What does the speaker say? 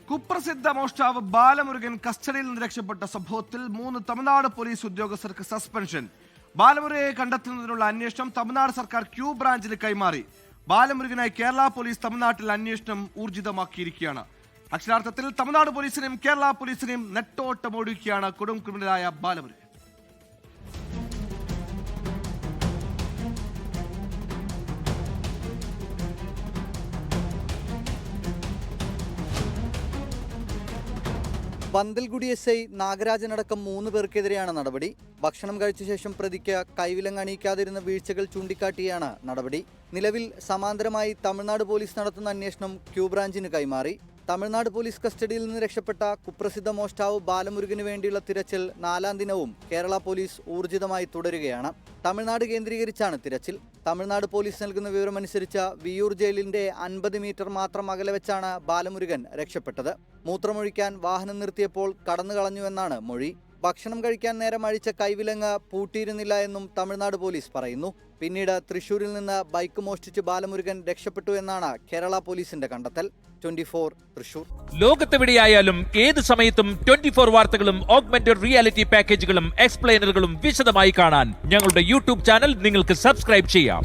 കുപ്രസിദ്ധ മോഷ്ടാവ് ബാലമുരുകൻ കസ്റ്റഡിയിൽ നിന്ന് രക്ഷപ്പെട്ട സംഭവത്തിൽ 3 തമിഴ്നാട് പോലീസ് ഉദ്യോഗസ്ഥർക്ക് സസ്പെൻഷൻ. ബാലമുരുകനെ കണ്ടെത്തുന്നതിനുള്ള അന്വേഷണം തമിഴ്നാട് സർക്കാർ ക്യൂ ബ്രാഞ്ചിന് കൈമാറി. ബാലമുരുകനായി കേരള പോലീസ് തമിഴ്നാട്ടിൽ അന്വേഷണം ഊർജിതമാക്കിയിരിക്കുകയാണ്. അക്ഷരാർത്ഥത്തിൽ തമിഴ്നാട് പോലീസിനെയും കേരള പോലീസിനെയും നെട്ടോട്ടമോടിക്കുകയാണ് കൊടും ക്രിമിനലായ ബാലമുരുകൻ. പന്തൽഗുഡി എസ്.ഐ നാഗരാജനടക്കം 3 പേർക്കെതിരെയാണ് നടപടി. ഭക്ഷണം കഴിച്ച ശേഷം പ്രതിക്ക് കൈവിലങ്ങ് അണിയിക്കാതിരുന്ന വീഴ്ചകൾ ചൂണ്ടിക്കാട്ടിയാണ് നടപടി. നിലവിൽ സമാന്തരമായി തമിഴ്നാട് പോലീസ് നടത്തുന്ന അന്വേഷണം ക്യൂ ബ്രാഞ്ചിന് കൈമാറി. തമിഴ്നാട് പോലീസ് കസ്റ്റഡിയിൽ നിന്ന് രക്ഷപ്പെട്ട കുപ്രസിദ്ധ മോഷ്ടാവ് ബാലമുരുകന് വേണ്ടിയുള്ള തിരച്ചിൽ 4ാം ദിനവും കേരള പോലീസ് ഊർജിതമായി തുടരുകയാണ്. തമിഴ്നാട് കേന്ദ്രീകരിച്ചാണ് തിരച്ചിൽ. തമിഴ്നാട് പോലീസ് നൽകുന്ന വിവരമനുസരിച്ച് വിയൂർ ജയിലിന്റെ 50 മീറ്റർ മാത്രം അകലെ വെച്ചാണ് ബാലമുരുകൻ രക്ഷപ്പെട്ടത്. മൂത്രമൊഴിക്കാൻ വാഹനം നിർത്തിയപ്പോൾ കടന്നു കളഞ്ഞുവെന്നാണ് മൊഴി. ഭക്ഷണം കഴിക്കാൻ നേരം അഴിച്ച കൈവിലങ്ങ് പൂട്ടിയിരുന്നില്ല എന്നും തമിഴ്നാട് പോലീസ് പറയുന്നു. പിന്നീട് തൃശൂരിൽ നിന്ന് ബൈക്ക് മോഷ്ടിച്ച് ബാലമുരുകൻ രക്ഷപ്പെട്ടു എന്നാണ് കേരള പോലീസിന്റെ കണ്ടെത്തൽ. 24 തൃശൂർ. ലോകത്തെവിടെയായാലും ഏത് സമയത്തും 24 വാർത്തകളും ഓഗ്മെന്റഡ് റിയാലിറ്റി പാക്കേജുകളും എക്സ്പ്ലെയിനറുകളും വിശദമായി കാണാൻ ഞങ്ങളുടെ യൂട്യൂബ് ചാനൽ നിങ്ങൾക്ക് സബ്സ്ക്രൈബ് ചെയ്യാം.